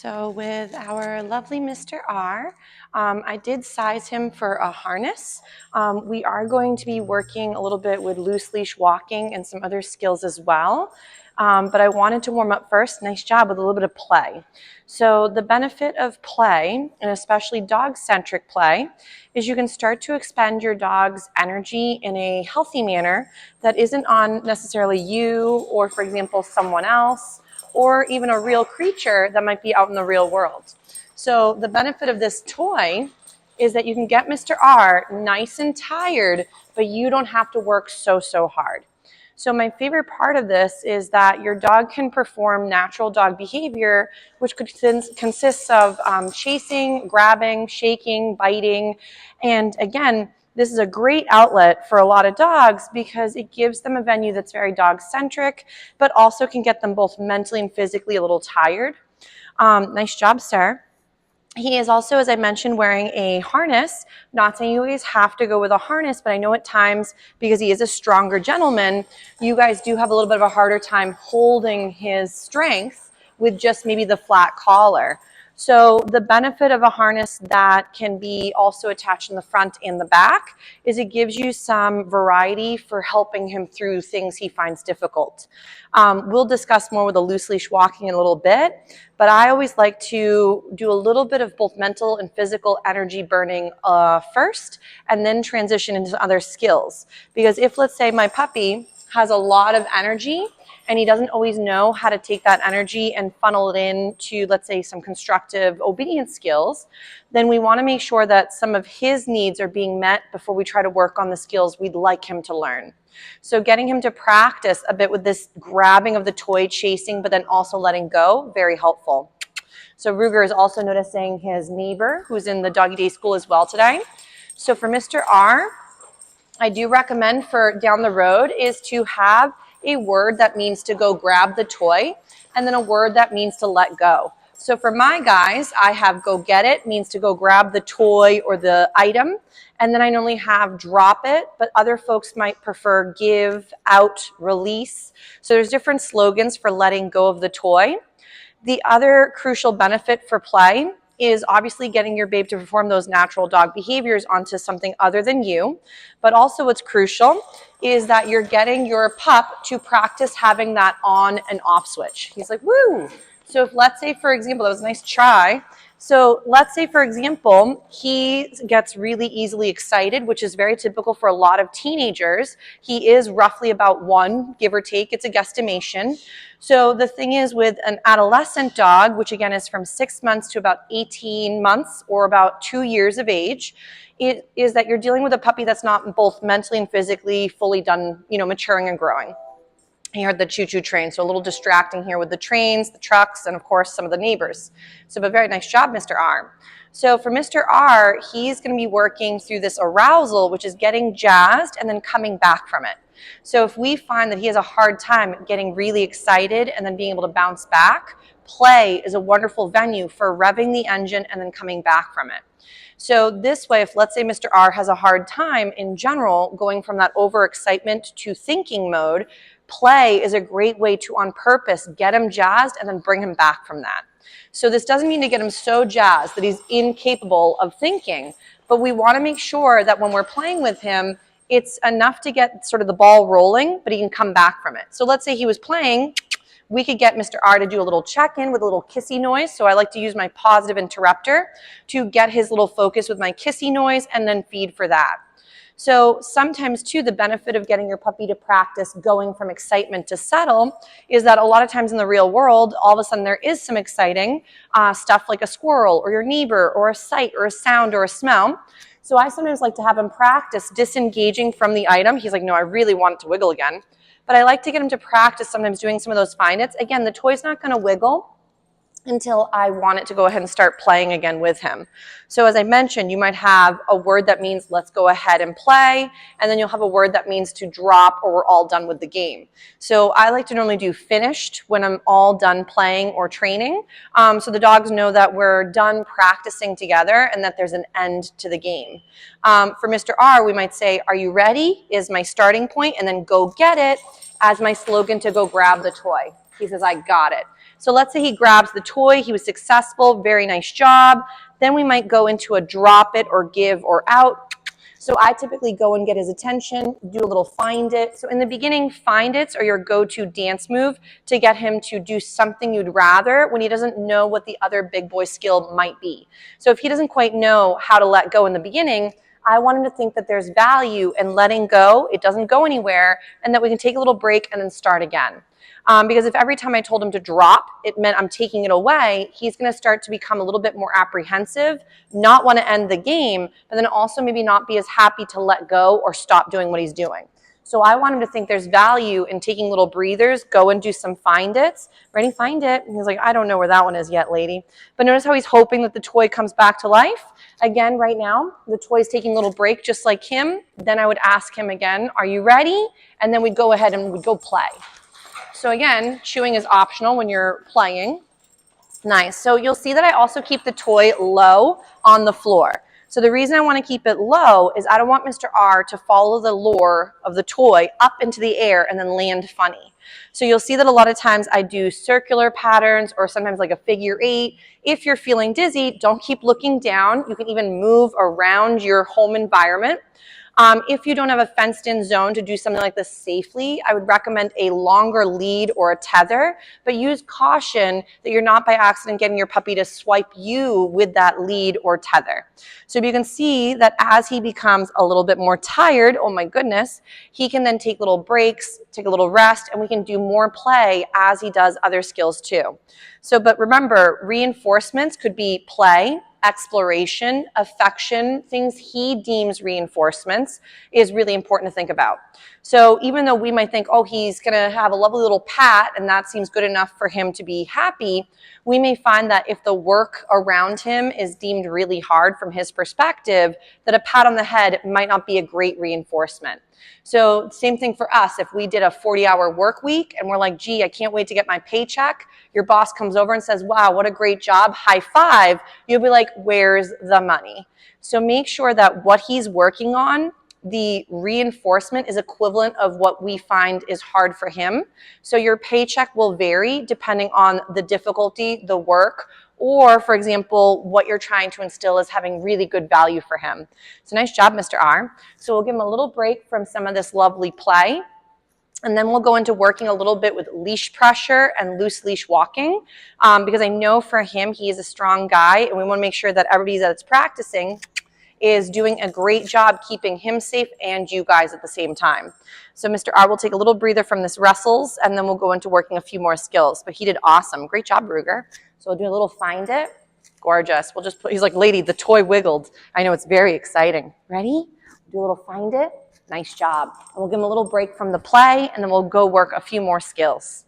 So with our lovely Mr. R, I did size him for a harness. We are going to be working a little bit with loose leash walking and some other skills as well. But I wanted to warm up first. Nice job with a little bit of play. So the benefit of play, and especially dog-centric play, is you can start to expend your dog's energy in a healthy manner that isn't on necessarily you or, for example, someone else, or even a real creature that might be out in the real world. So the benefit of this toy is that you can get Mr. R nice and tired, but you don't have to work so hard. So my favorite part of this is that your dog can perform natural dog behavior, which consists of chasing, grabbing, shaking, biting, and again, this is a great outlet for a lot of dogs because it gives them a venue that's very dog-centric, but also can get them both mentally and physically a little tired. Nice job, sir. He is also, as I mentioned, wearing a harness. Not saying you always have to go with a harness, but I know at times, because he is a stronger gentleman, you guys do have a little bit of a harder time holding his strength with just maybe the flat collar. So the benefit of a harness that can be also attached in the front and the back is it gives you some variety for helping him through things he finds difficult. We'll discuss more with a loose leash walking in a little bit, but I always like to do a little bit of both mental and physical energy burning first, and then transition into other skills. Because if, let's say, my puppy has a lot of energy, and he doesn't always know how to take that energy and funnel it into, let's say, some constructive obedience skills, then we want to make sure that some of his needs are being met before we try to work on the skills we'd like him to learn. So getting him to practice a bit with this grabbing of the toy, chasing, but then also letting go, very helpful. So Ruger is also noticing his neighbor who's in the doggy day school as well today. So for Mr. R, I do recommend for down the road is to have a word that means to go grab the toy, and then a word that means to let go. So for my guys, I have go get it, means to go grab the toy or the item, and then I normally have drop it, but other folks might prefer give, out, release. So there's different slogans for letting go of the toy. The other crucial benefit for play is obviously getting your babe to perform those natural dog behaviors onto something other than you. But also what's crucial is that you're getting your pup to practice having that on and off switch. He's like, woo! So if, let's say, for example, that was a nice try. So let's say, for example, he gets really easily excited, which is very typical for a lot of teenagers. He is roughly about 1, give or take. It's a guesstimation. So the thing is with an adolescent dog, which again is from 6 months to about 18 months or about 2 years of age, it is that you're dealing with a puppy that's not both mentally and physically fully done, maturing and growing. You heard the choo-choo train, so a little distracting here with the trains, the trucks, and of course some of the neighbors. So but very nice job, Mr. R. So for Mr. R, he's going to be working through this arousal, which is getting jazzed and then coming back from it. So if we find that he has a hard time getting really excited and then being able to bounce back, play is a wonderful venue for revving the engine and then coming back from it. So this way, if let's say Mr. R has a hard time in general going from that overexcitement to thinking mode, play is a great way to, on purpose, get him jazzed and then bring him back from that. So this doesn't mean to get him so jazzed that he's incapable of thinking, but we want to make sure that when we're playing with him, it's enough to get sort of the ball rolling, but he can come back from it. So let's say he was playing, we could get Mr. R to do a little check-in with a little kissy noise. So I like to use my positive interrupter to get his little focus with my kissy noise and then feed for that. So sometimes, too, the benefit of getting your puppy to practice going from excitement to settle is that a lot of times in the real world, all of a sudden there is some exciting stuff like a squirrel or your neighbor or a sight or a sound or a smell. So I sometimes like to have him practice disengaging from the item. He's like, no, I really want it to wiggle again. But I like to get him to practice sometimes doing some of those find-its. Again, the toy's not going to wiggle until I want it to go ahead and start playing again with him. So as I mentioned, you might have a word that means let's go ahead and play, and then you'll have a word that means to drop or we're all done with the game. So I like to normally do finished when I'm all done playing or training, so the dogs know that we're done practicing together and that there's an end to the game. For Mr. R, we might say, are you ready? Is my starting point, and then go get it as my slogan to go grab the toy. He says, I got it. So let's say he grabs the toy, he was successful, very nice job. Then we might go into a drop it or give or out. So I typically go and get his attention, do a little find it. So in the beginning, find it's are your go-to dance move to get him to do something you'd rather when he doesn't know what the other big boy skill might be. So if he doesn't quite know how to let go in the beginning, I want him to think that there's value in letting go, it doesn't go anywhere, and that we can take a little break and then start again. Because if every time I told him to drop, it meant I'm taking it away, he's going to start to become a little bit more apprehensive, not want to end the game, but then also maybe not be as happy to let go or stop doing what he's doing. So I want him to think there's value in taking little breathers, go and do some find it's. Ready, find it. And he's like, I don't know where that one is yet, lady. But notice how he's hoping that the toy comes back to life. Again, right now, the toy's taking a little break just like him. Then I would ask him again, are you ready? And then we'd go ahead and we'd go play. So again, chewing is optional when you're playing. Nice. So you'll see that I also keep the toy low on the floor. So the reason I want to keep it low is I don't want Mr. R to follow the lure of the toy up into the air and then land funny. So you'll see that a lot of times I do circular patterns or sometimes like a figure 8. If you're feeling dizzy, don't keep looking down. You can even move around your home environment. If you don't have a fenced-in zone to do something like this safely, I would recommend a longer lead or a tether, but use caution that you're not by accident getting your puppy to swipe you with that lead or tether. So you can see that as he becomes a little bit more tired, oh my goodness, he can then take little breaks, take a little rest, and we can do more play as he does other skills too. So, but remember, reinforcements could be play, exploration, affection, things he deems reinforcements is really important to think about. So even though we might think, oh, he's going to have a lovely little pat and that seems good enough for him to be happy, we may find that if the work around him is deemed really hard from his perspective, that a pat on the head might not be a great reinforcement. So same thing for us. If we did a 40-hour work week and we're like, gee, I can't wait to get my paycheck, your boss comes over and says, wow, what a great job, high five, you'll be like, where's the money? So make sure that what he's working on, the reinforcement is equivalent of what we find is hard for him. So your paycheck will vary depending on the difficulty, the work, or, for example, what you're trying to instill is having really good value for him. So nice job, Mr. R. So we'll give him a little break from some of this lovely play. And then we'll go into working a little bit with leash pressure and loose leash walking because I know for him, he is a strong guy, and we want to make sure that everybody that's practicing is doing a great job keeping him safe and you guys at the same time. So Mr. R will take a little breather from this wrestles, and then we'll go into working a few more skills. But he did awesome. Great job, Ruger. So we'll do a little find it. Gorgeous. We'll just put, he's like, lady, the toy wiggled. I know, it's very exciting. Ready? Do a little find it. Nice job. And we'll give him a little break from the play, and then we'll go work a few more skills.